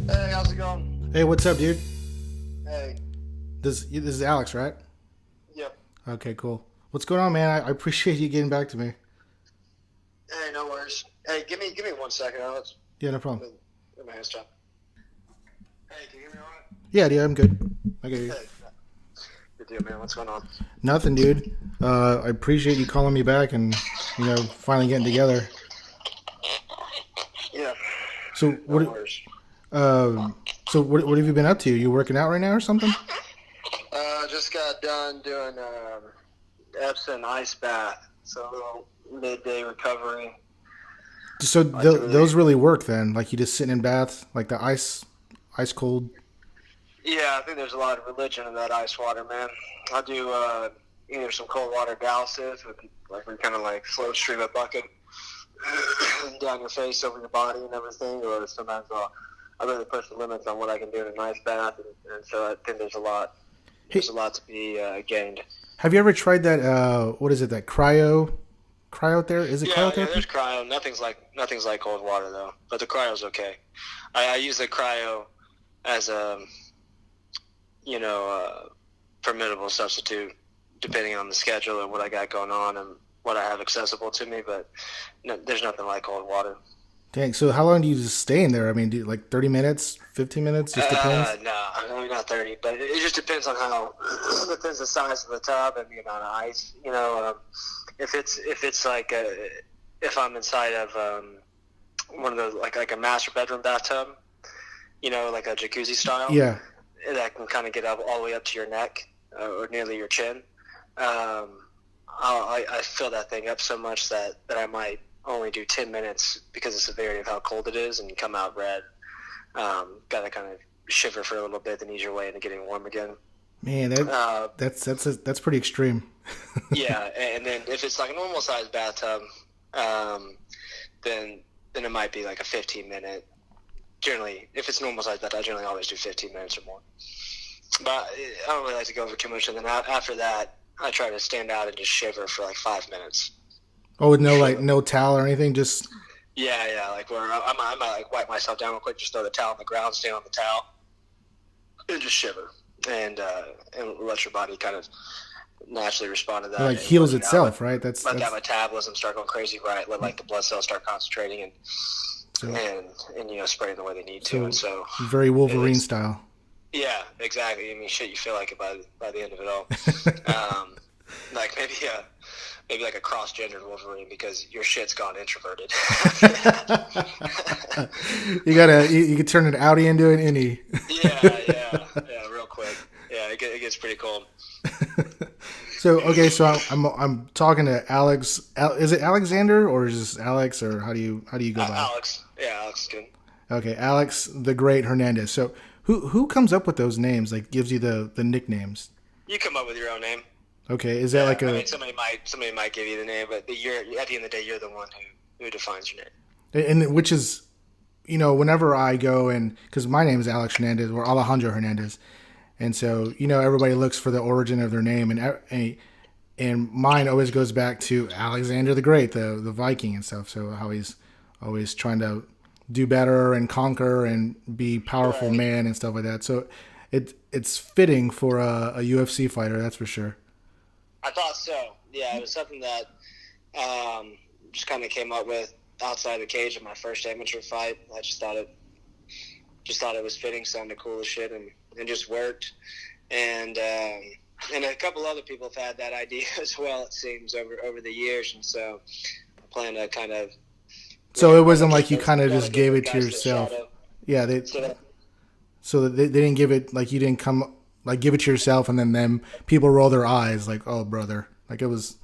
Hey, how's it going? Hey, what's up, dude? Hey, This is Alex, right? yep. Okay, cool. What's going on, man? I appreciate you getting back to me. Hey, no worries. Hey, give me 1 second, Alex. Yeah, no Let problem. me get my hands up. Hey, can you hear me all right? Yeah, dude, I'm good. I get you. Hey, good deal, man. What's going on? Nothing, dude. I appreciate you calling me back and finally getting together. Yeah, So no what? worries. What have you been up to? You working out right now or something? Just got done doing Epsom ice bath, so a little midday recovery. So I like to really, those really work then? Like you just sitting in bath, like the ice cold. yeah, I think there's a lot of religion in that ice water, man. I do either some cold water douses, with, like we kind of like slow stream a bucket down your face, over your body, and everything. Or sometimes I really push the limits on what I can do in a nice bath, and so I think there's a lot. Hey, There's a lot to be gained. have you ever tried that? What is it? That cryotherapy? Is it Yeah, cryotherapy? there's cryo. Nothing's like cold water though, but the cryo's okay. I use the cryo as a formidable substitute, depending on the schedule and what I got going on and what I have accessible to me. But no, there's nothing like cold water. Dang. So how long do you just stay in there? I mean, do you, like 30 minutes, 15 minutes? Just depends. No, maybe not 30, but it just depends on how depends the size of the tub and the amount of ice. If it's like if I'm inside of one of those like a master bedroom bathtub, like a jacuzzi style, Yeah. that can kind of get up all the way up to your neck or nearly your chin. I fill that thing up so much that I might only do 10 minutes because of the severity of how cold it is and come out red. Got to kind of shiver for a little bit, then ease your way into getting warm again. Man, Uh, that's pretty extreme. yeah, and then if it's like a normal sized bathtub, um, then it might be like a 15-minute. Generally, if it's normal sized bathtub, I generally always do 15 minutes or more. But I don't really like to go over too much, and then after that, I try to stand out and just shiver for like 5 minutes. Oh, with no towel or anything, just Yeah, like where I might like wipe myself down real quick, just throw the towel on the ground, stand on the towel, and just shiver, and let your body kind of naturally respond to it that like and heals work it out. itself, right? Let that metabolism start going crazy, right? Let like the blood cells start concentrating and so spreading the way they need to, and so so very Wolverine it's style. yeah, exactly. I mean, shit, you feel like it by the end of it all. Like maybe like a cross-gendered Wolverine because your shit's gone introverted. You could turn an Audi into an innie. Yeah, real quick. Yeah, it gets pretty cold. So okay, so I'm talking to Alex. Is it Alexander or is this Alex or how do you go by it? Alex. Yeah, Alex is good. Okay, Alex the Great Hernandez. So who comes up with those names? Like gives you the nicknames? You come up with your own name. Okay, is that Yeah, like I a mean somebody might give you the name, but you're at the end of the day you're the one who defines your name. and which is whenever I go and because my name is Alex Hernandez or Alejandro Hernandez, and so everybody looks for the origin of their name and mine always goes back to Alexander the Great, the Viking and stuff. So how he's always trying to do better and conquer and be powerful Right. man and stuff like that. So it's fitting for a UFC fighter, that's for sure. I thought so. Yeah, it was something that just kind of came up with outside the cage in my first amateur fight. I just thought it was fitting, sounded cool as shit, and just worked. And a couple other people have had that idea as well. It seems over the years, and so I plan to kind of So it wasn't Like like you kind of just gave it to guys the yourself. shadow. Yeah, they So so they didn't give it like you didn't come like give it to yourself and then them people roll their eyes like, oh brother, like it was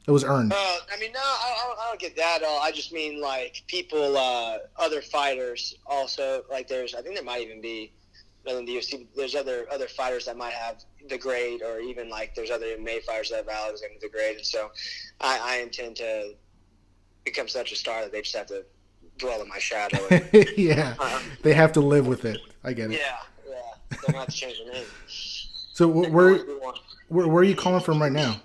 earned. I mean, no, I don't get that at all. I just mean like people, other fighters also. Like I think there might even be, other than the UFC, there's other fighters that might have the grade, or even like there's other MMA fighters that have Alexander the Great. And so I intend to become such a star that they just have to dwell in my shadow. And, Yeah, they have to live with it. I get it. yeah, they don't have to change their name. So where are you calling from right now?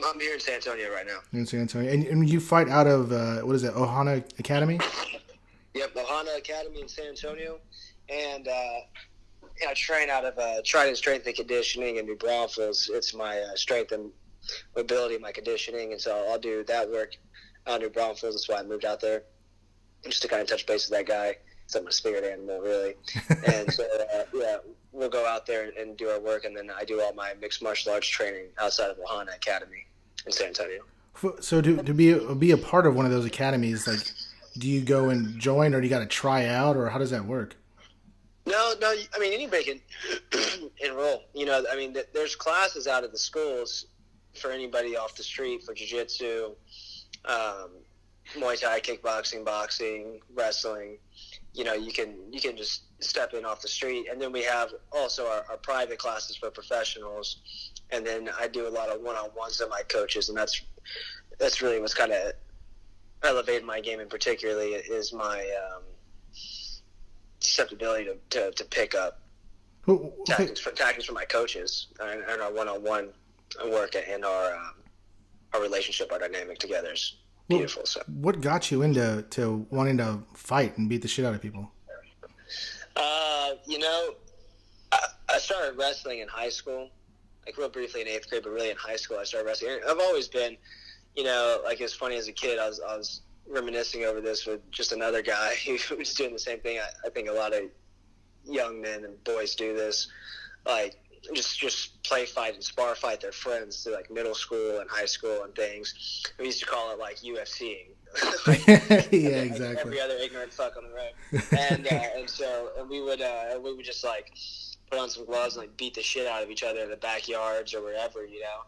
I'm here in San Antonio right now. In San Antonio, and you fight out of what is it, Ohana Academy? Yep, Ohana Academy in San Antonio, and I train out of Trident Strength and Conditioning in New Braunfels. It's my strength and mobility, my conditioning, and so I'll do that work out in New Braunfels. That's why I moved out there, just to kind of touch base with that guy. It's like my spirit animal, really. And so, yeah, we'll go out there and do our work, and then I do all my mixed martial arts training outside of Ohana Academy in San Antonio. So to be a part of one of those academies, like, do you go and join, or do you got to try out, or how does that work? No. I mean, anybody can enroll. You know, I mean, there's classes out of the schools for anybody off the street for jiu-jitsu, Muay Thai, kickboxing, boxing, wrestling. You know, you can just step in off the street. And then we have also our private classes for professionals. And then I do a lot of one-on-ones with my coaches, and that's really what's kind of elevated my game, and particularly is my susceptibility to pick up tactics from my coaches and our one-on-one work, and our relationship, our dynamic together is beautiful. So, what got you into wanting to fight and beat the shit out of people? You know, I started wrestling in high school, like real briefly in 8th grade, but really in high school I started wrestling. I've always been, you know, like it's funny as a kid, I was reminiscing over this with just another guy who was doing the same thing. I think a lot of young men and boys do this, like just play fight and spar fight their friends through like middle school and high school and things. We used to call it like UFCing. Like, yeah, exactly. Every other ignorant fuck on the road, and so we would just like put on some gloves and like beat the shit out of each other in the backyards or wherever, you know.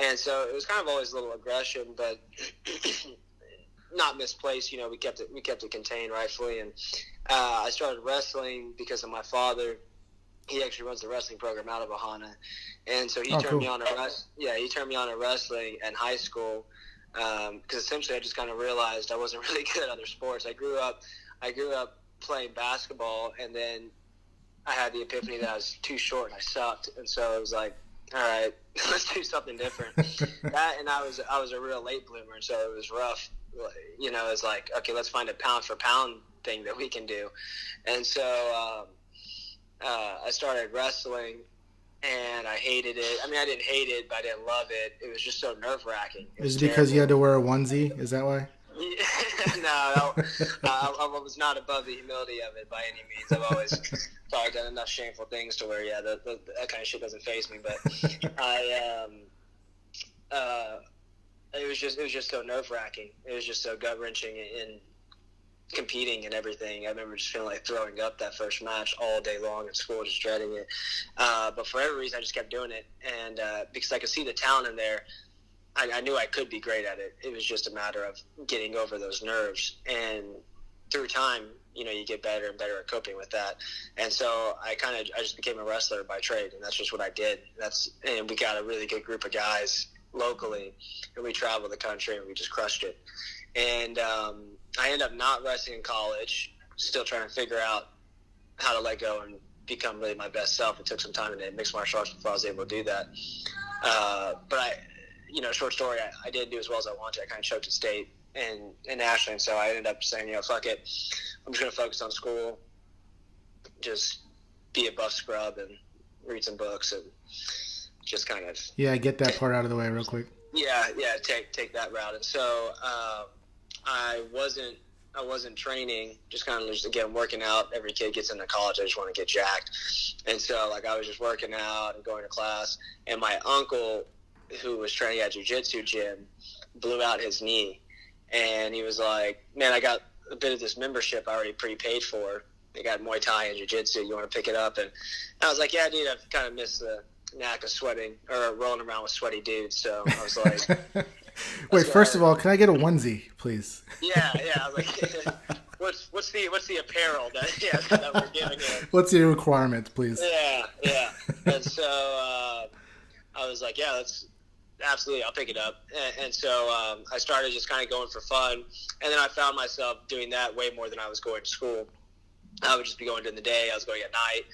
And so it was kind of always a little aggression, but not misplaced. You know, we kept it contained rightfully. And I started wrestling because of my father. He actually runs the wrestling program out of Ohana, and so he turned me on to wrestling in high school. Because essentially I just kind of realized I wasn't really good at other sports. I grew up playing basketball, and then I had the epiphany that I was too short and I sucked, and so it was like, all right, let's do something different. That, and I was a real late bloomer, and so it was rough. You know, it's like, okay, let's find a pound for pound thing that we can do, and so I started wrestling. And I hated it. I mean, I didn't hate it, but I didn't love it. It was just so nerve-wracking. Is it because you had to wear a onesie? Is that why? No, I was not above the humility of it by any means. I've always probably done enough shameful things to where, yeah, that kind of shit doesn't faze me. But it was just so nerve-wracking. It was just so gut-wrenching and competing and everything. I remember just feeling like throwing up that first match all day long in school, just dreading it. But for every reason, I just kept doing it. And because I could see the talent in there, I knew I could be great at it. It was just a matter of getting over those nerves. And through time, you know, you get better and better at coping with that. And so I just became a wrestler by trade, and that's just what I did. And we got a really good group of guys locally, and we traveled the country, and we just crushed it. And I ended up not wrestling in college, still trying to figure out how to let go and become really my best self. It took some time in mixed martial arts before I was able to do that. But short story, I didn't do as well as I wanted. I kind of choked at state and nationally, and so I ended up saying, fuck it. I'm just going to focus on school, just be a buff scrub and read some books and just kind of... Yeah, get that part out of the way real quick. Yeah, take that route. And so I wasn't training, just kind of again working out. Every kid gets into college, I just want to get jacked. And so like I was just working out and going to class, and my uncle, who was training at jiu-jitsu gym, blew out his knee. and he was like, "Man, I got a bit of this membership I already prepaid for. They got Muay Thai and Jiu-Jitsu. You want to pick it up?" And I was like, "Yeah, dude, I've kind of missed the knack of sweating or rolling around with sweaty dudes." So I was like, Wait, first of all, can I get a onesie, please? Yeah. I was like, what's the apparel that we're giving him? What's your requirement, please? Yeah. And so I was like, yeah, that's absolutely, I'll pick it up. And so I started just kind of going for fun, and then I found myself doing that way more than I was going to school. I would just be going during the day. I was going at night,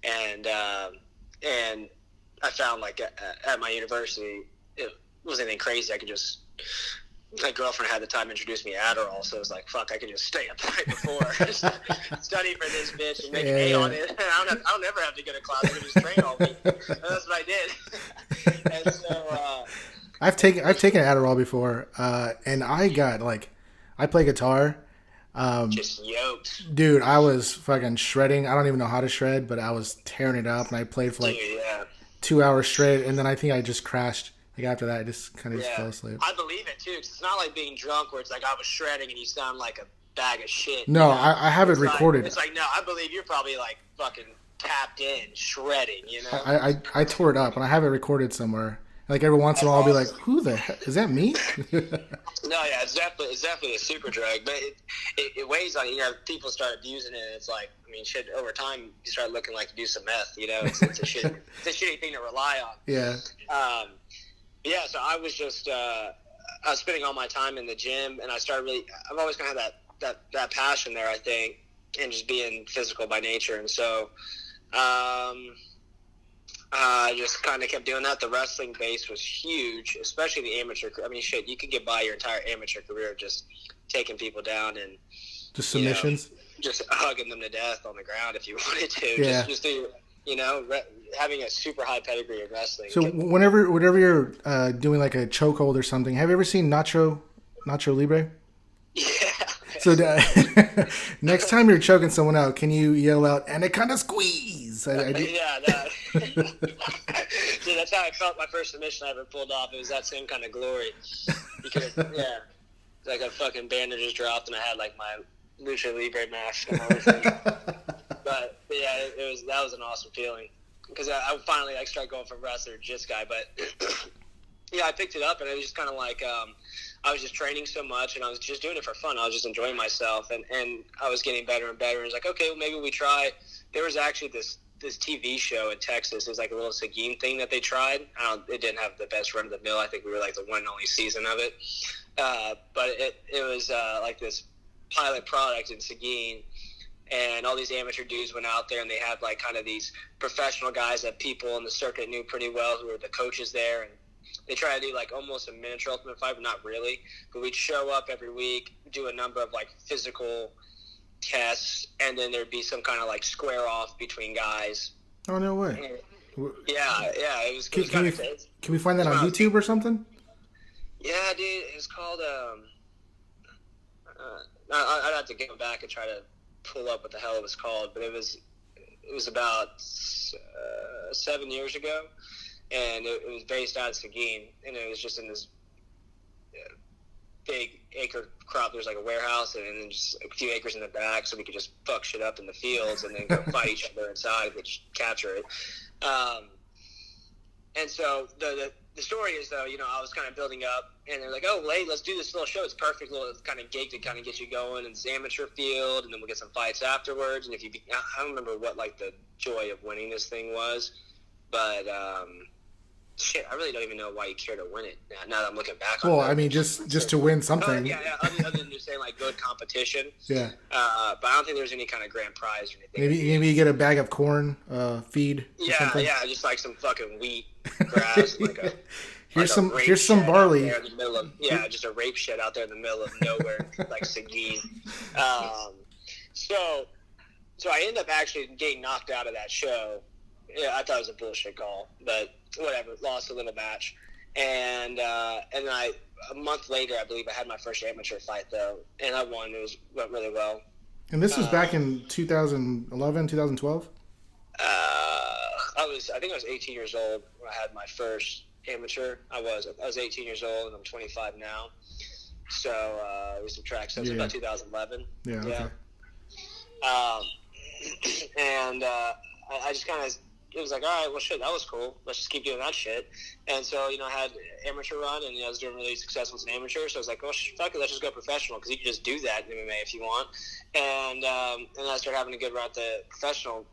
and I found like at my university, it wasn't anything crazy. I could just, my girlfriend had the time introduced me to Adderall, so it was like, fuck, I could just stay up the night before, study for this bitch and make an A on it. I'll never have to go to class. I can just train all week. And that's what I did. And so I've taken Adderall before, and I play guitar. Just yoked. Dude, I was fucking shredding. I don't even know how to shred, but I was tearing it up, and I played for like 2 hours straight, and then I think I just crashed. Like after that, I just kind of just fell asleep. I believe it too, 'cause it's not like being drunk where it's like I was shredding and you sound like a bag of shit. No, you know? I have it recorded. It's like, no, I believe you're probably like fucking tapped in, shredding, you know? I tore it up, and I have it recorded somewhere. Like every once in a while, I'll be like, "Who the heck is that? Me?" No, yeah, it's definitely a super drug, but it weighs on you. You know, people start abusing it, and it's like, I mean, shit. Over time, you start looking like you do some meth. You know, it's a shitty thing to rely on. Yeah. Yeah. So I was just I was spending all my time in the gym, and I started really. I've always kind of had that passion there, I think, and just being physical by nature, and so. I just kind of kept doing that. The wrestling base was huge, especially the amateur. I mean, shit, you could get by your entire amateur career just taking people down and just submissions, just hugging them to death on the ground if you wanted to. Yeah. Just having a super high pedigree in wrestling. So whenever you're doing like a chokehold or something, have you ever seen Nacho Libre? Yeah. So next time you're choking someone out, can you yell out "Anaconda squeeze"? Yeah. See, that's how I felt my first submission I ever pulled off. It was that same kind of glory. Because, it's like a fucking bandage just dropped, and I had like my Lucha Libre mask and everything. But yeah, that was an awesome feeling. Because I finally like started going from wrestler to jiu-jitsu guy. But yeah, I picked it up, and it was just kind of like I was just training so much, and I was just doing it for fun. I was just enjoying myself, and I was getting better and better. And it was like, okay, well, maybe we try. There was actually this TV show in Texas. It was like a little Seguin thing that they tried. It didn't have the best run of the mill. I think we were like the one and only season of it. But it was like this pilot product in Seguin, and all these amateur dudes went out there, and they had like kind of these professional guys that people in the circuit knew pretty well, who were the coaches there, and they try to do like almost a miniature Ultimate Fight, but not really. But we'd show up every week, do a number of like physical tests, and then there'd be some kind of like square off between guys. Oh, no way. Yeah, it was kind of crazy. Can we find that on YouTube or something? Yeah, dude, it was called I'd have to go back and try to pull up what the hell it was called, but it was about 7 years ago, and it was based out of Seguin, and it was just in this big acre crop. There's like a warehouse, and then just a few acres in the back, so we could just fuck shit up in the fields and then go fight each other inside, which capture it. And so the story is, though, I was kind of building up, and they're like, "Oh, hey, let's do this little show. It's perfect little kind of gig to kind of get you going in this amateur field, and then we'll get some fights afterwards." And I don't remember what like the joy of winning this thing was, but shit, I really don't even know why you care to win it now that I'm looking back on it. Well, I mean, just to win something. Yeah, other than just saying like good competition. Yeah. But I don't think there's any kind of grand prize or anything. Maybe you get a bag of corn feed. Yeah, just like some fucking wheat, grass, and here's some barley. Just a rape shed out there in the middle of nowhere, like Seguin. So I ended up actually getting knocked out of that show. Yeah, I thought it was a bullshit call, but whatever. Lost a little match, and then a month later, I believe I had my first amateur fight though, and I won. Went really well. And this was back in 2011, 2012. I think I was 18 years old when I had my first amateur. I was 18 years old, and I'm 25 now. So we used to track. So it was about 2011. Yeah. Okay. And I just kind of, it was like, all right, well, shit, that was cool. Let's just keep doing that shit. And so, I had amateur run, and I was doing really successful as an amateur. So I was like, well, fuck it, let's just go professional, because you can just do that in MMA if you want. And I started having a good run at the professional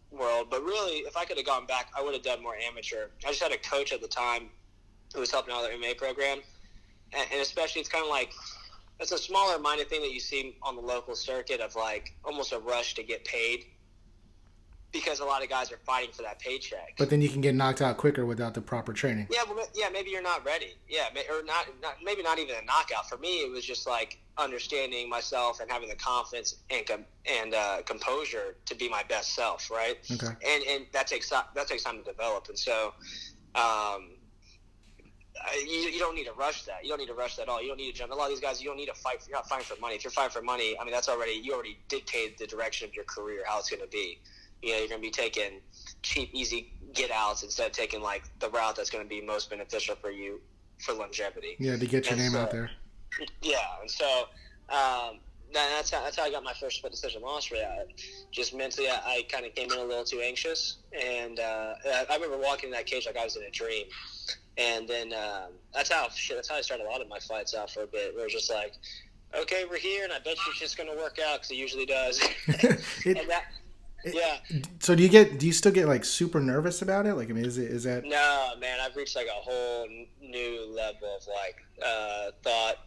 world. But really, if I could have gone back, I would have done more amateur. I just had a coach at the time who was helping out with the MMA program. And especially, it's kind of like, it's a smaller minded thing that you see on the local circuit of like almost a rush to get paid, because a lot of guys are fighting for that paycheck. But then you can get knocked out quicker without the proper training. Yeah, well, maybe you're not ready. Yeah, or not maybe not even a knockout. For me, it was just like understanding myself and having the confidence and composure to be my best self, right? Okay. And that takes time to develop. And so, you don't need to rush that. You don't need to rush that at all. You don't need to jump. A lot of these guys, you don't need to fight. You're not fighting for money. If you're fighting for money, I mean, you already dictated the direction of your career, how it's going to be. You're going to be taking cheap, easy get-outs instead of taking, like, the route that's going to be most beneficial for you for longevity. Yeah, to get your name out there. Yeah, and so that's how I got my first split decision loss for that. Just mentally, I kind of came in a little too anxious, and I remember walking in that cage like I was in a dream. And then that's how I started a lot of my fights out for a bit. Where it was just like, okay, we're here, and I bet you it's just going to work out, because it usually does. Yeah. So do you still get like super nervous about it? Like, I mean, is that? No, man. I've reached like a whole new level of like thought.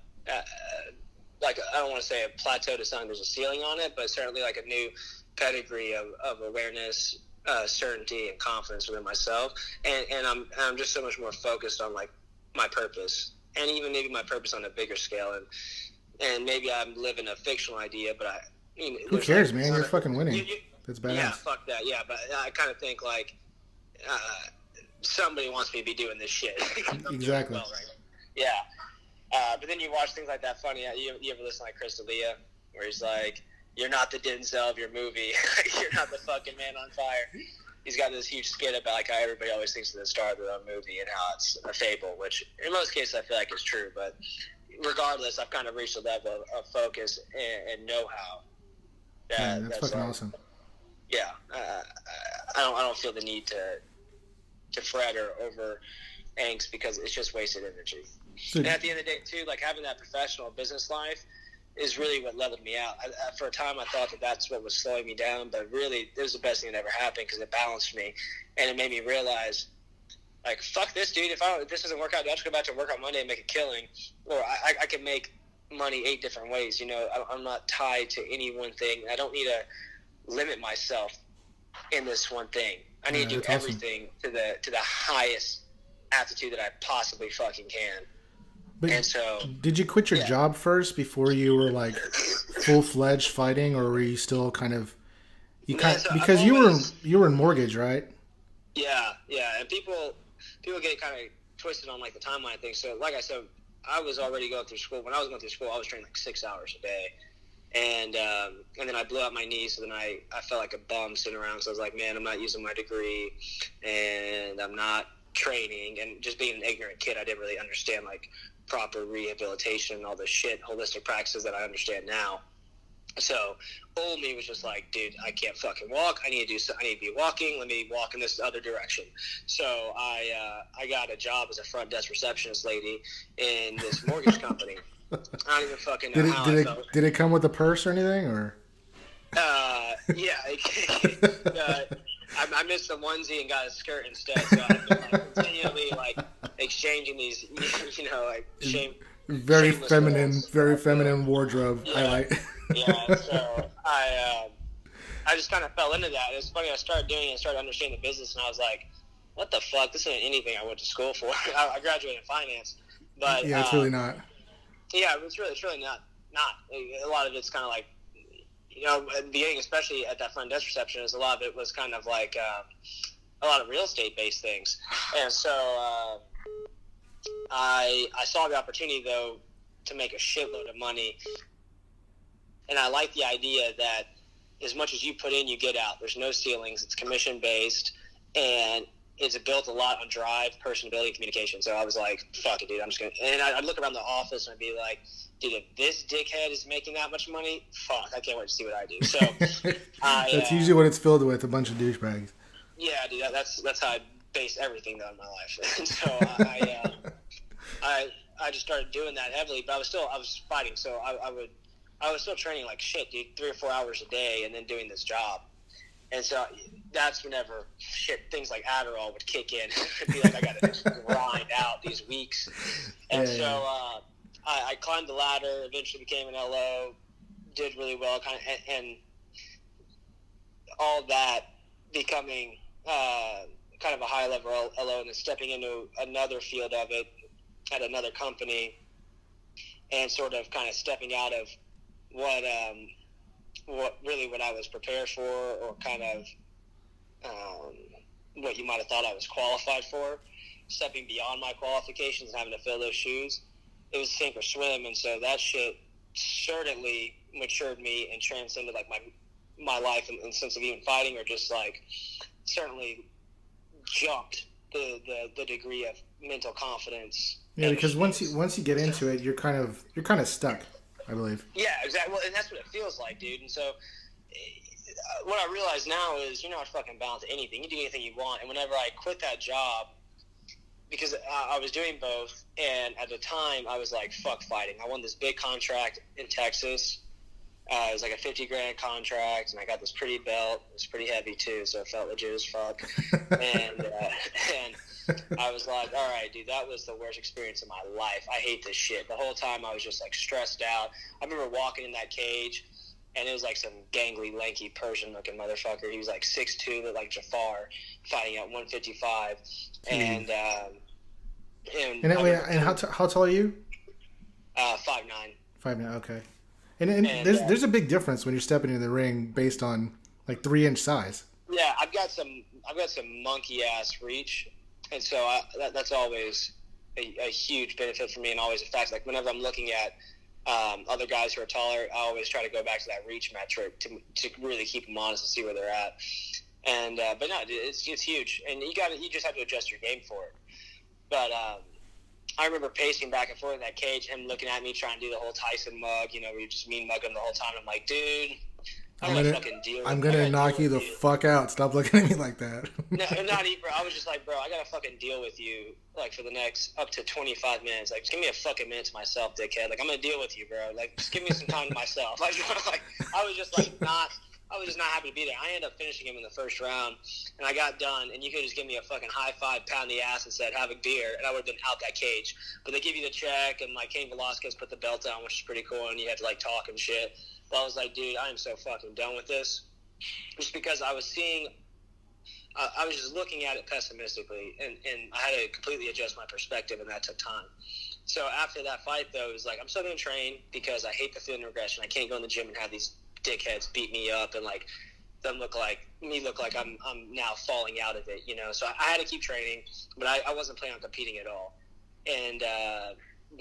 Like, I don't want to say a plateau to something. There's a ceiling on it, but certainly like a new pedigree of awareness, certainty, and confidence within myself. And I'm just so much more focused on like my purpose, and even maybe my purpose on a bigger scale. And maybe I'm living a fictional idea, but who cares, man? You're fucking winning. That's badass. Yeah, fuck that. Yeah, but I kind of think like somebody wants me to be doing this shit. Exactly. Well, right? Yeah. But then you watch things like that funny. You ever listen to like Chris D'Elia, where he's like, "You're not the Denzel of your movie. You're not the fucking man on fire." He's got this huge skit about like how everybody always thinks of the star of their own movie and how it's a fable, which in most cases I feel like is true. But regardless, I've kind of reached a level of focus and know-how. That's fucking awesome. Yeah, I don't feel the need to fret or over angst, because it's just wasted energy. And at the end of the day, too, like having that professional business life is really what leveled me out. For a time, I thought that's what was slowing me down, but really, it was the best thing that ever happened, because it balanced me, and it made me realize, like, fuck this, dude. If this doesn't work out, I'll just go back to work on Monday and make a killing, or I can make money 8 different ways. I'm not tied to any one thing. I don't need to limit myself in this one thing. I need to do everything to the highest aptitude that I possibly fucking can. But and so, did you quit your job first before you were like full-fledged fighting, or were you still kind of because you were in mortgage, right? Yeah, and people get kind of twisted on like the timeline thing. So, like I said, I was already going through school. When I was going through school, I was training like 6 hours a day. And then I blew out my knee, so then I felt like a bum sitting around. So I was like, man, I'm not using my degree, and I'm not training. And just being an ignorant kid, I didn't really understand like proper rehabilitation and all the shit, holistic practices that I understand now. So old me was just like, dude, I can't fucking walk. I need to be walking. Let me walk in this other direction. So I got a job as a front desk receptionist lady in this mortgage company. I don't even fucking know how I felt. Did it come with a purse or anything, or? Yeah. I missed the onesie and got a skirt instead, so I had to like, continually like exchanging these, like very feminine wardrobe. Yeah. I like. Yeah, so I just kind of fell into that. It's funny. I started doing it and started understanding the business, and I was like, "What the fuck? This isn't anything I went to school for." I graduated in finance, but yeah, it's really not. Yeah, it's really not. A lot of it's kind of like, at the beginning, especially at that front desk reception, a lot of it was kind of like a lot of real estate based things, and so I saw the opportunity though to make a shitload of money, and I like the idea that as much as you put in, you get out. There's no ceilings. It's commission based, and it's built a lot on drive, personability, and communication. So I was like, fuck it, dude. I'm just going to... And I'd look around the office and I'd be like, dude, if this dickhead is making that much money, fuck, I can't wait to see what I do. So that's usually what it's filled with, a bunch of douchebags. Yeah, dude, that's how I base everything though in my life. And so I just started doing that heavily, but I was fighting, so I was still training like shit, dude, 3 or 4 hours a day, and then doing this job. And so that's whenever things like Adderall would kick in. It'd be like I got to grind out these weeks. And so I climbed the ladder, eventually became an LO, did really well, and all that becoming kind of a high level LO, and then stepping into another field of it at another company, and sort of kind of stepping out of what I was prepared for, or kind of what you might have thought I was qualified for, stepping beyond my qualifications and having to fill those shoes. It was sink or swim, and so that shit certainly matured me and transcended like my life in the sense of even fighting, or just like certainly jumped the degree of mental confidence. Yeah, because once you get into it, you're kind of stuck, I believe. Yeah, exactly. Well, and that's what it feels like, dude. And so what I realize now is you're not fucking bound to anything. You do anything you want. And whenever I quit that job, because I was doing both, and at the time I was like, fuck fighting. I won this big contract in Texas. It was like a $50,000 contract, and I got this pretty belt. It was pretty heavy too, so it felt legit as fuck. and I was like, all right, dude, that was the worst experience of my life. I hate this shit. The whole time I was just like stressed out. I remember walking in that cage, and it was like some gangly, lanky Persian-looking motherfucker. He was like 6'2", looked like Jafar, fighting at 155. And how tall are you? 5'9". 5'9", okay. And there's a big difference when you're stepping into the ring based on like 3-inch size. Yeah, I've got some monkey ass reach, and so that's always a huge benefit for me, and always a fact. Like whenever I'm looking at other guys who are taller, I always try to go back to that reach metric to really keep them honest and see where they're at. And but no, it's huge, and you just have to adjust your game for it. But I remember pacing back and forth in that cage, him looking at me trying to do the whole Tyson mug, where you just mean mug him the whole time. I'm like, dude, I'm gonna knock you the fuck out. Stop looking at me like that. No, not even, bro. I was just like, bro, I gotta fucking deal with you, like, for the next up to 25 minutes. Like, just give me a fucking minute to myself, dickhead. Like, I'm gonna deal with you, bro. Like, just give me some time to myself. Like, I was just not happy to be there. I ended up finishing him in the first round, and I got done, and you could just give me a fucking high five, pound the ass, and said, have a beer, and I would have been out that cage. But they give you the check, and, like, Cain Velasquez put the belt on, which is pretty cool, and you had to, like, talk and shit. But I was like, dude, I am so fucking done with this. Just because I was just looking at it pessimistically, and I had to completely adjust my perspective, and that took time. So after that fight, though, it was like, I'm still going to train because I hate the feeling of regression. I can't go in the gym and have these dickheads beat me up and like them look like I'm now falling out of it, So I had to keep training, but I wasn't planning on competing at all. And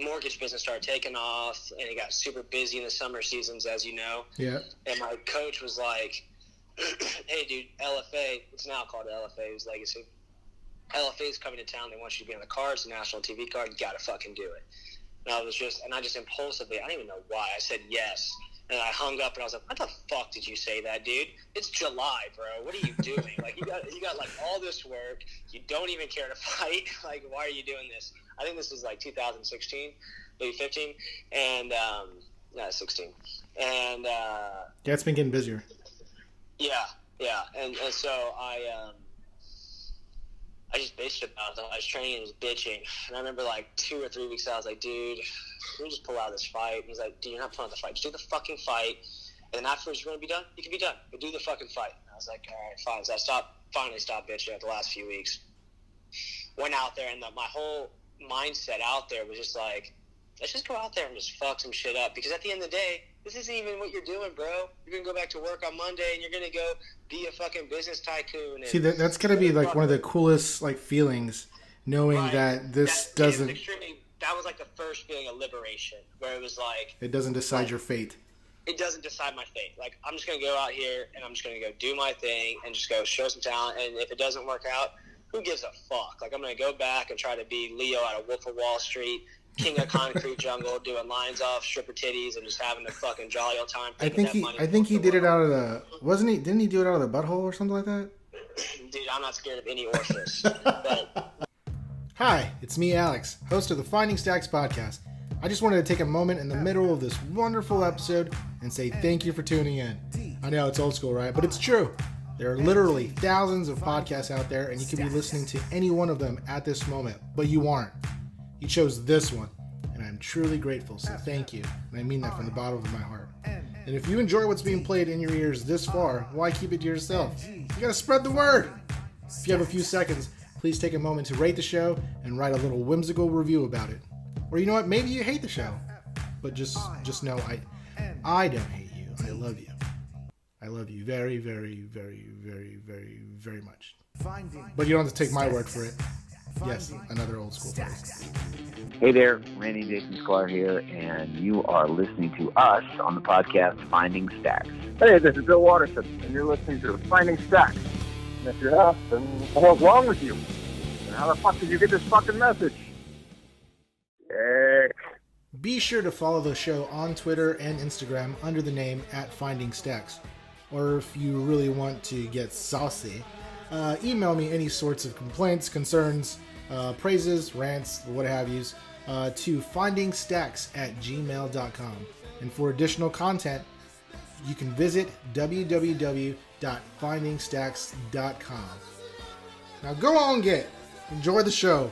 mortgage business started taking off, and it got super busy in the summer seasons, as you know. Yeah. And my coach was like, "Hey, dude, LFA. It's now called LFA. It was Legacy. LFA is coming to town. They want you to be on the card. It's a national TV card. You gotta fucking do it." And I just impulsively, I don't even know why, I said yes. And I hung up, and I was like, "What the fuck did you say that, dude? It's July, bro. What are you doing? Like, you got like all this work. You don't even care to fight. Like, why are you doing this?" I think this is like 2016, maybe 15, and 16. And yeah, it's been getting busier. Yeah, and so I just bitched about it. I was training and was bitching, and I remember like 2 or 3 weeks out, I was like, dude, can we just pull out this fight? And he's like, dude, you're not pulling out the fight. Just do the fucking fight, and then afterwards you're going to be done? You can be done, but do the fucking fight. And I was like, all right, fine. So I finally stopped bitching at the last few weeks. Went out there, and my whole mindset out there was just like, let's just go out there and just fuck some shit up, because at the end of the day, this isn't even what you're doing, bro. You're going to go back to work on Monday, and you're going to go be a fucking business tycoon. And, see, that's going to be like one of the coolest like feelings, knowing that this doesn't... That was like the first feeling of liberation, where it was like... It doesn't decide your fate. It doesn't decide my fate. Like, I'm just going to go out here, and I'm just going to go do my thing, and just go show some talent, and if it doesn't work out, who gives a fuck? Like, I'm going to go back and try to be Leo out of Wolf of Wall Street, king of concrete jungle, doing lines off stripper titties and just having a fucking jolly old time. I think he did it out of the, wasn't he? Didn't he do it out of the butthole or something like that? Dude, I'm not scared of any orifice. But... Hi, it's me, Alex, host of the Finding Stacks podcast. I just wanted to take a moment in the middle of this wonderful episode and say thank you for tuning in. I know it's old school, right? But it's true. There are literally thousands of podcasts out there, and you could be listening to any one of them at this moment, but you aren't. You chose this one, and I'm truly grateful, so thank you. And I mean that from the bottom of my heart. And if you enjoy what's being played in your ears this far, why keep it to yourself? You gotta spread the word! If you have a few seconds, please take a moment to rate the show and write a little whimsical review about it. Or you know what, maybe you hate the show, but just know I don't hate you. I love you. I love you very, very, very, very, very, very much. But you don't have to take my word for it. Yes, another old school phrase. Hey there, Randy Jason Sklar here, and you are listening to us on the podcast Finding Stacks. Hey, this is Bill Watterson, and you're listening to Finding Stacks. And if you're not, then what the hell's wrong with you? And how the fuck did you get this fucking message? Be sure to follow the show on Twitter and Instagram under the name @FindingStacks. Or if you really want to get saucy, email me any sorts of complaints, concerns, praises, rants, what have yous, to findingstacks@gmail.com. And for additional content, you can visit www.findingstacks.com. Now go on, enjoy the show.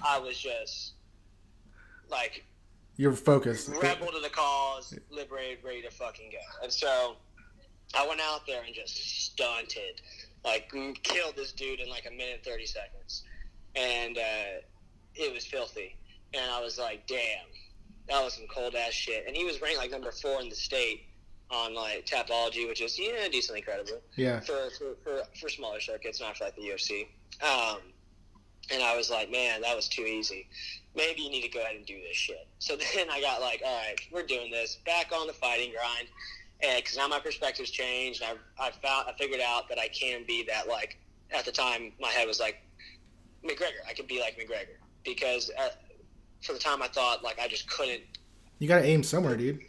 I was just like, you're focused, rebel to the cause, liberated, ready to fucking go. And so I went out there and just stunted, like killed this dude in like a minute and 30 seconds, and it was filthy. And I was like, damn, that was some cold ass shit. And he was ranked like number 4 in the state on like Tapology, which is decently credible. Yeah. For smaller circuits, not for like the UFC. And I was like, man, that was too easy. Maybe you need to go ahead and do this shit. So then I got like, all right, we're doing this. Back on the fighting grind. And because now my perspective's changed. I figured out that I can be that, like, at the time, my head was like, McGregor. I could be like McGregor. Because for the time I thought, like, I just couldn't. You got to aim somewhere, dude.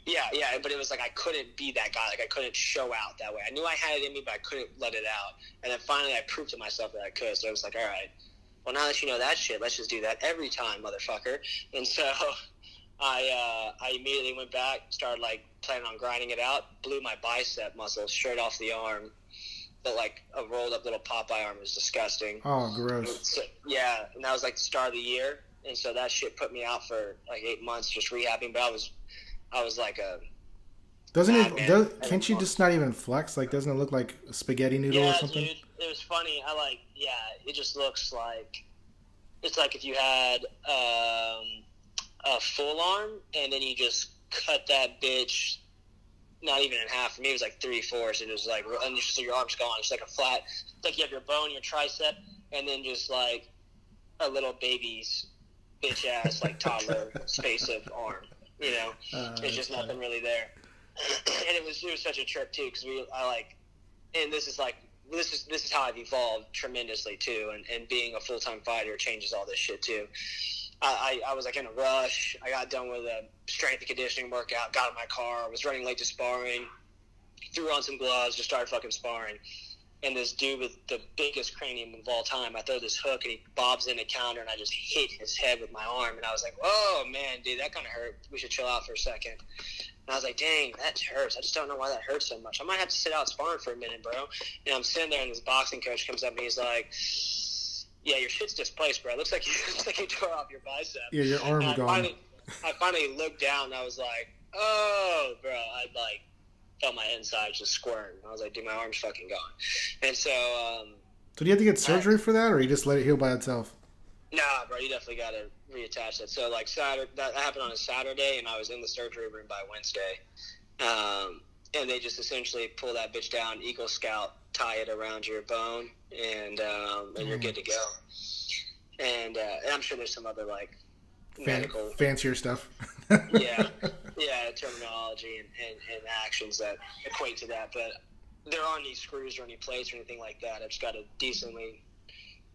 Yeah, but it was like I couldn't be that guy. Like, I couldn't show out that way. I knew I had it in me, but I couldn't let it out. And then finally I proved to myself that I could. So I was like, all right. Well, now that you know that shit, let's just do that every time, motherfucker. And so I immediately went back, started, like, planning on grinding it out, blew my bicep muscle straight off the arm. But, like, a rolled-up little Popeye arm was disgusting. Oh, gross. So, yeah, and that was, like, the start of the year. And so that shit put me out for, like, 8 months just rehabbing. But I was like a... Can't you just not even flex? Like, doesn't it look like a spaghetti noodle or something? Yeah, dude, it was funny. It just looks like, it's like if you had a full arm and then you just cut that bitch not even in half. For me, it was like 3/4. It was like, and just so your arm's gone. It's like a flat, it's like you have your bone, your tricep, and then just like a little baby's bitch ass, like toddler space of arm. You know, it's just nothing really there. And it was such a trip too, because and this is how I've evolved tremendously too, and being a full-time fighter changes all this shit too. I was like in a rush. I got done with a strength and conditioning workout, got in my car, was running late to sparring, threw on some gloves, just started fucking sparring. And this dude with the biggest cranium of all time, I throw this hook and he bobs in a counter and I just hit his head with my arm. And I was like, oh man, dude, that kind of hurt. We should chill out for a second. And I was like, dang, that hurts. I just don't know why that hurts so much. I might have to sit out sparring for a minute, bro. And I'm sitting there and this boxing coach comes up and he's like, yeah, your shit's displaced, bro. It looks like you tore off your bicep. Yeah, your arm's gone. I finally looked down and I was like, oh, bro. I felt my insides just squirm. I was like, dude, my arm's fucking gone. And so... so do you have to get surgery for that, or you just let it heal by itself? Nah, bro, you definitely got to reattach it. So, like, that happened on a Saturday, and I was in the surgery room by Wednesday. And they just essentially pull that bitch down, Eagle Scout, tie it around your bone, and you're good to go. And I'm sure there's some other, like, medical... Fancier stuff. yeah, terminology and actions that equate to that. But there aren't any screws or any plates or anything like that. I've just got a decently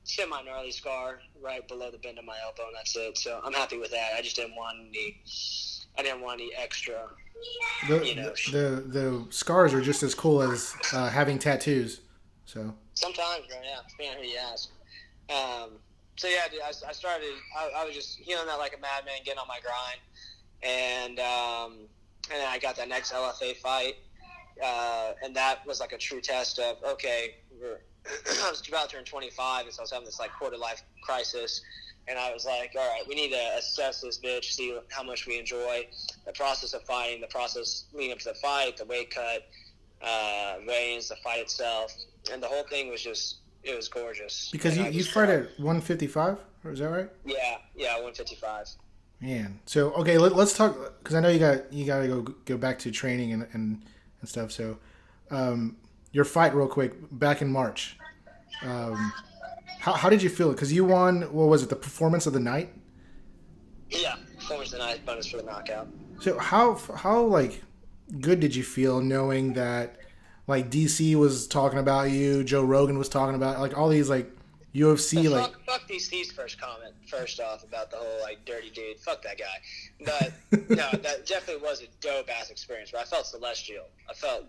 semi-gnarly scar right below the bend of my elbow, and that's it. So I'm happy with that. I just didn't want any extra. The scars are just as cool as having tattoos. So sometimes, right? Yeah, depending on who you ask. So yeah, dude, I started. I was just healing that like a madman, getting on my grind, and then I got that next LFA fight, and that was like a true test of okay. I was about to turn 25, and so I was having this like quarter life crisis, and I was like, all right, we need to assess this bitch, see how much we enjoy the process of fighting, the process leading up to the fight, the weight cut, weigh-ins, the fight itself, and the whole thing was just. It was gorgeous. Because you fight at 155, is that right? Yeah, 155. Man, so okay, let's talk because I know you got to go back to training and stuff. So, your fight real quick back in March. How did you feel? Because you won. What was it? The performance of the night. Yeah, performance of the night, bonus for the knockout. So how like good did you feel knowing that? Like DC was talking about you, Joe Rogan was talking about like all these like UFC like. Fuck DC's first comment first off about the whole like dirty dude. Fuck that guy. But no, that definitely was a dope ass experience. Where I felt celestial. I felt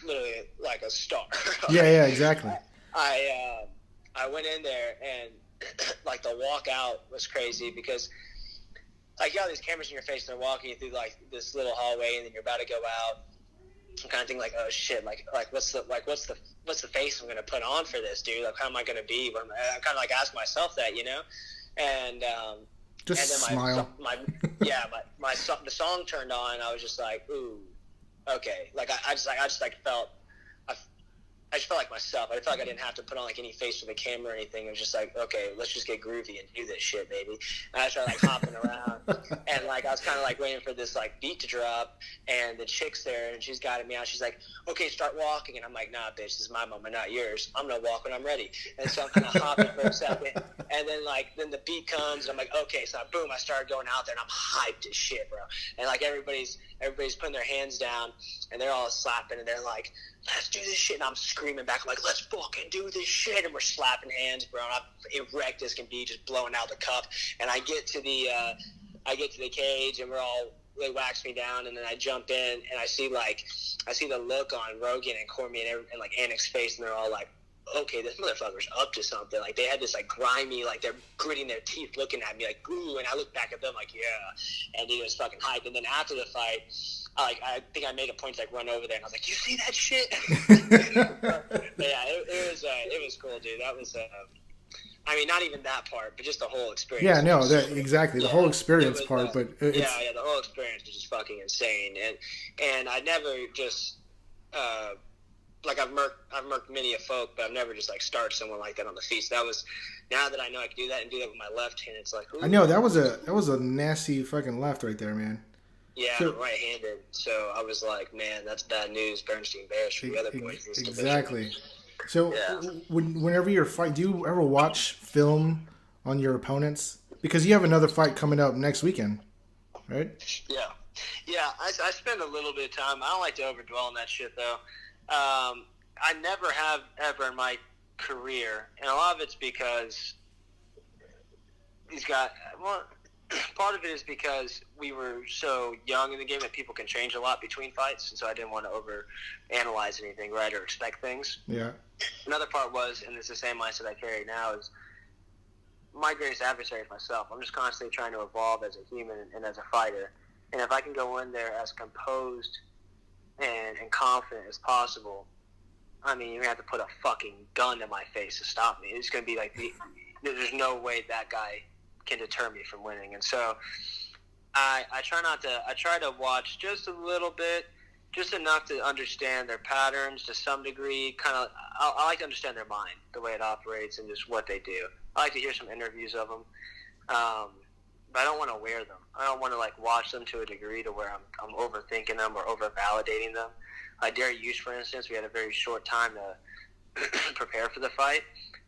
literally like a star. Yeah, exactly. I went in there and like the walk out was crazy because like you got these cameras in your face and they're walking you through like this little hallway and then you're about to go out. I'm kind of thinking like, oh shit, like what's the face I'm gonna put on for this, dude? Like, how am I gonna be? I'm kind of like ask myself that, you know, and just and then smile. The song turned on. And I was just like, ooh, okay. Like I just felt like myself. I felt like I didn't have to put on like any face for the camera or anything. It was just like, okay, let's just get groovy and do this shit, baby. And I started like hopping around, and like I was kind of like waiting for this like beat to drop, and the chick's there, and she's guiding me out. She's like, okay, start walking, and I'm like, nah, bitch, this is my moment, not yours. I'm gonna walk when I'm ready. And so I'm kind of hopping for a second, and then the beat comes, and I'm like, okay, so boom, I started going out there, and I'm hyped as shit, bro. And like everybody's putting their hands down, and they're all slapping, and they're like, let's do this shit. And I'm screaming back. I'm like, let's fucking do this shit. And we're slapping hands, bro. And I'm erect as can be, just blowing out the cup. And I get to the cage, and they wax me down. And then I jump in, and I see the look on Rogan and Cormier and like Annick's face, and they're all like, okay, this motherfucker's up to something. Like they had this like grimy, like they're gritting their teeth, looking at me like, ooh. And I look back at them like, yeah. And he was fucking hyped. And then after the fight, I think I made a point to like run over there, and I was like, "You see that shit?" Yeah, it was cool, dude. That was, I mean, not even that part, but just the whole experience. Yeah, no, exactly the whole experience was, part. But the whole experience was just fucking insane, and I never just like I've murked many a folk, but I've never just like started someone like that on the feet. So that was, now that I know I can do that and do that with my left hand, it's like, ooh. I know that was a nasty fucking left right there, man. Yeah, so, I'm right-handed, so I was like, man, that's bad news. Bernstein Bears for the other boys. Exactly. So, whenever you're fighting, do you ever watch film on your opponents? Because you have another fight coming up next weekend, right? Yeah. I spend a little bit of time. I don't like to overdwell on that shit, though. I never have ever in my career, and a lot of it's because part of it is because we were so young in the game that people can change a lot between fights, and so I didn't want to over-analyze anything, right, or expect things. Yeah. Another part was, and it's the same mindset I carry now, is my greatest adversary is myself. I'm just constantly trying to evolve as a human and as a fighter. And if I can go in there as composed and confident as possible, I mean, you have to put a fucking gun to my face to stop me. It's going to be like, there's no way that guy can deter me from winning. And so I try to watch just a little bit, just enough to understand their patterns to some degree. I like to understand their mind, the way it operates, and just what they do. I like to hear some interviews of them, but I don't want to wear them. I don't want to like watch them to a degree to where I'm overthinking them or over validating them. Dare Use, for instance, we had a very short time to prepare for the fight,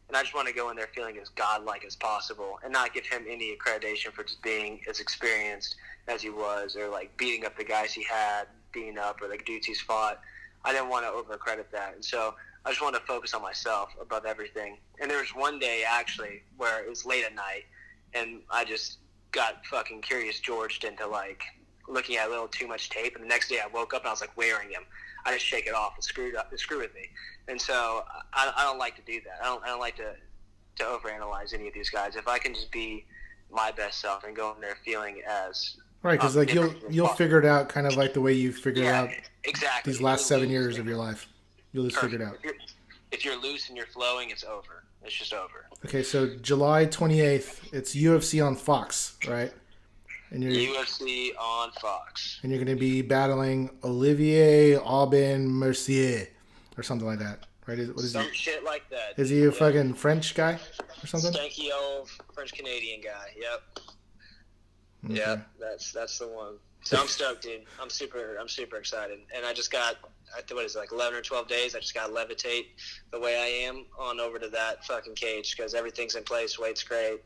And I just want to go in there feeling as godlike as possible and not give him any accreditation for just being as experienced as he was, or like beating up the guys he had, beating up, or like dudes he's fought. I didn't want to over-accredit that. And so I just wanted to focus on myself above everything. And there was one day, actually, where it was late at night, and I just got fucking Curious Georged into, like, looking at a little too much tape. And the next day I woke up and I was, like, wearing him. I just shake it off and screw with me. And so I don't like to do that. I don't like to overanalyze any of these guys. If I can just be my best self and go in there feeling as right, because like you'll figure it out kind of like the way you figured out exactly these last 7 years of your life. You'll just figure it out. If you're loose and you're flowing, it's over. It's just over. Okay, so July 28th, it's UFC on Fox, right? And you're UFC on Fox. And you're going to be battling Olivier Aubin Mercier or something like that, right? What is Some shit like that. Is he a fucking French guy or something? Stanky old French-Canadian guy, yep. Okay. Yep, that's the one. So I'm stoked, dude. I'm super excited. And I just got, what is it, like 11 or 12 days? I just got to levitate the way I am on over to that fucking cage because everything's in place. Weight's great.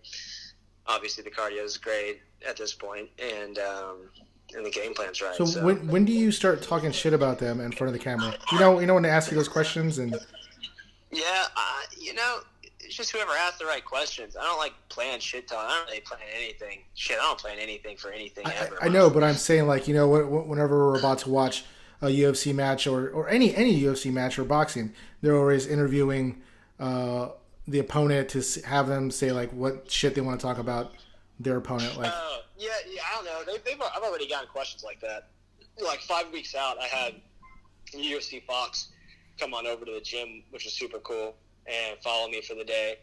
Obviously, the cardio is great at this point, and the game plan's right. So when do you start talking shit about them in front of the camera? You know when to ask you those questions and. Yeah, it's just whoever asks the right questions. I don't like playing shit talk. I don't really plan anything. Shit, I don't plan anything for anything ever. I know, but I'm saying like whenever we're about to watch a UFC match or any UFC match or boxing, they're always interviewing the opponent to have them say like what shit they want to talk about their opponent. Like, yeah, I don't know. I've already gotten questions like that. Like 5 weeks out, I had UFC Fox come on over to the gym, which was super cool, and follow me for the day.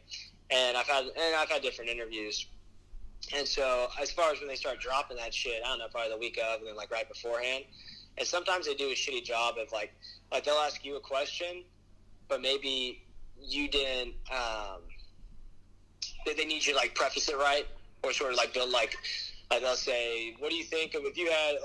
And I've had different interviews. And so as far as when they start dropping that shit, I don't know, probably the week of and then like right beforehand. And sometimes they do a shitty job of like they'll ask you a question, but maybe you didn't they need you to like preface it right, or sort of like build like they'll say, what do you think of if you had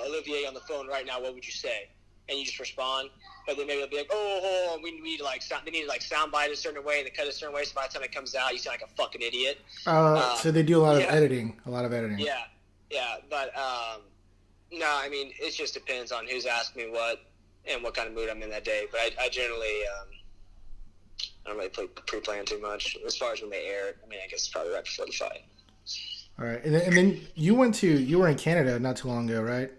Olivier on the phone right now, what would you say? And you just respond, but then maybe they'll be like, oh, we need to like they need to like soundbite a certain way and they cut a certain way, so by the time it comes out you sound like a fucking idiot. So they do a lot of editing. Yeah, but no, I mean it just depends on who's asking me what and what kind of mood I'm in that day. But I generally I don't really pre-plan too much as far as when they air it. I mean, I guess it's probably right before the fight. All right, and then you were in Canada not too long ago, right?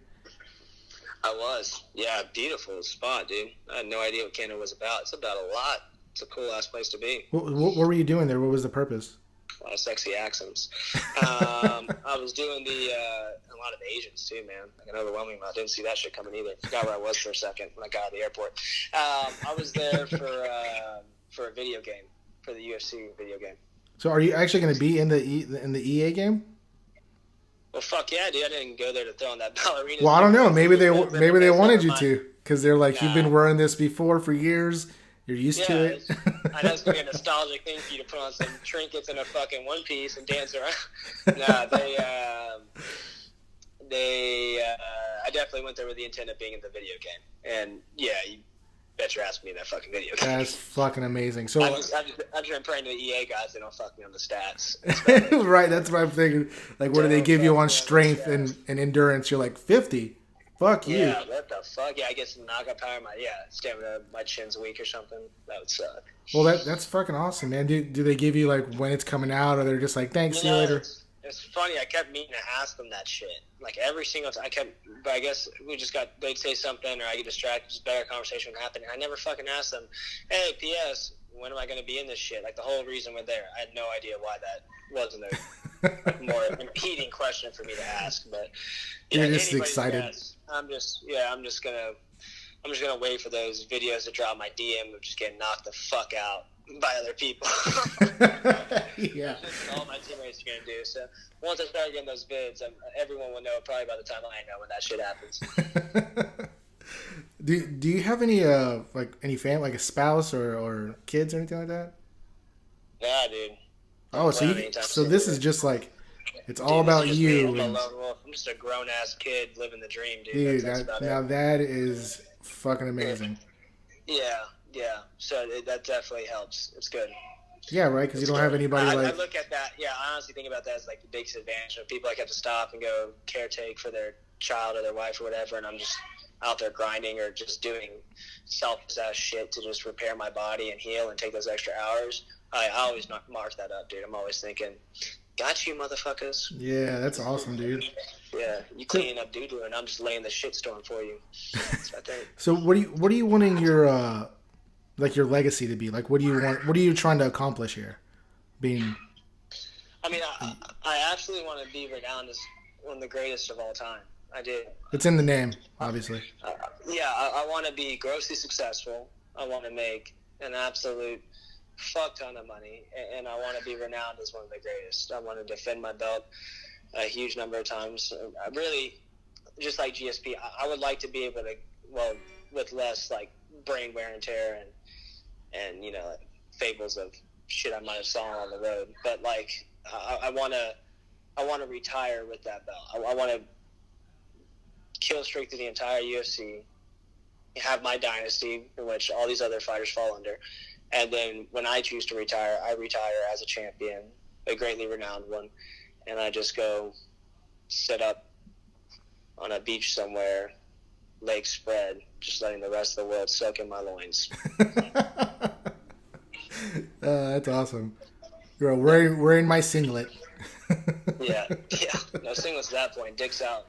I was. Yeah, beautiful spot, dude. I had no idea what Canada was about. It's about a lot. It's a cool-ass place to be. What were you doing there? What was the purpose? A lot of sexy accents. I was doing a lot of Asians, too, man. Like an overwhelming amount. I didn't see that shit coming either. Forgot where I was for a second when I got out of the airport. I was there for a video game, for the UFC video game. So are you actually going to be in the EA game? Well, fuck yeah, dude! I didn't go there to throw on that ballerina. Well, I don't know. Maybe they wanted you to, because they're like, you've been wearing this before for years. You're used to it. I know it's gonna be a nostalgic thing for you to put on some trinkets and a fucking one piece and dance around. No, I definitely went there with the intent of being in the video game, and yeah, you bet your ass me in that fucking video game. That's fucking amazing. So I've just been praying to the EA guys they don't fuck me on the stats. Right, that's what I'm thinking. Like, what do they give you on strength and endurance? You're like 50. Fuck you. Yeah, what the fuck? Yeah, I guess knockout power. Stamina. My chin's weak or something. That would suck. Well, that's fucking awesome, man. Do they give you like when it's coming out, or they're just like, thanks, see you later? It's funny. I kept meaning to ask them that shit. Like every single time, but I guess they'd say something, or I get distracted. Just better conversation would happen. And I never fucking asked them, hey, P.S., when am I going to be in this shit? Like the whole reason we're there. I had no idea why that wasn't a more impeding question for me to ask. But you're just excited. I'm just gonna wait for those videos to drop my DM of just getting knocked the fuck out by other people. Yeah. That's all my teammates are gonna do. So once I start getting those vids, everyone will know probably by the time I know when that shit happens. Do you have any any family, like a spouse or kids or anything like that? Yeah, dude. Oh, so this is just like it's all about you. I'm just a grown ass kid living the dream, dude. Dude, that is fucking amazing. Yeah. So that definitely helps. It's good. Yeah, right. Because you don't have anybody I like. look at that. Yeah, I honestly think about that as like the biggest advantage. People like have to stop and go caretake for their child or their wife or whatever, and I'm just out there grinding or just doing selfless ass shit to just repair my body and heal and take those extra hours. I always mark that up, dude. I'm always thinking, got you, motherfuckers. Yeah, that's awesome, dude. Yeah, you cleaning up doo-doo, and I'm just laying the shitstorm for you. That's what I think. So what are you wanting your like your legacy to be? Like, what do you want? What are you trying to accomplish here? Being. I mean, I absolutely want to be renowned as one of the greatest of all time. I do. It's in the name, obviously. I want to be grossly successful. I want to make an absolute fuck ton of money, and I want to be renowned as one of the greatest. I want to defend my belt a huge number of times. I really, just like GSP, I would like to be able to, well, with less like brain wear and tear and you know, like, fables of shit I might have saw on the road. But like, I want to retire with that belt. I want to kill streak through the entire UFC, have my dynasty in which all these other fighters fall under, and then when I choose to retire, I retire as a champion, a greatly renowned one, and I just go sit up on a beach somewhere, legs spread, just letting the rest of the world soak in my loins. That's awesome. You're wearing my singlet. yeah. No singlets at that point. Dick's out.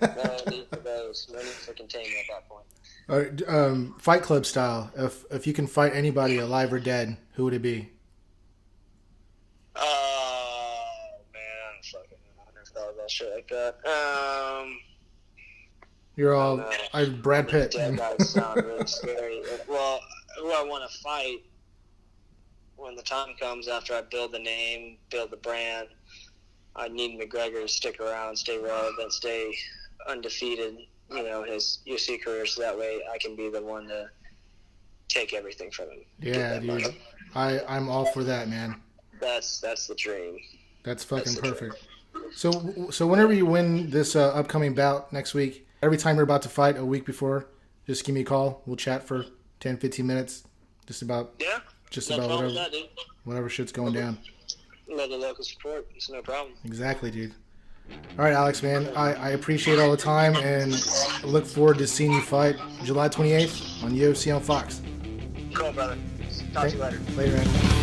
No need for those. No need for containment at that point. All right, Fight Club style. If you can fight anybody, alive or dead, who would it be? Oh man, I never thought about shit like that. You're all Brad Pitt. Dead guys sound really scary. Well, who I want to fight when the time comes after I build the name, build the brand. I need McGregor to stick around, stay relevant, stay undefeated, you know, his UFC career, so that way I can be the one to take everything from him. Yeah, dude. I'm all for that, man. That's the dream. That's fucking perfect. So whenever you win this upcoming bout next week, every time you're about to fight a week before, just give me a call. We'll chat for 10, 15 minutes. Just about whatever shit's going down. Love the local support. It's no problem. Exactly, dude. All right, Alex, man. I appreciate all the time and look forward to seeing you fight July 28th on UFC on Fox. Cool, brother. Talk to you later. Later, man.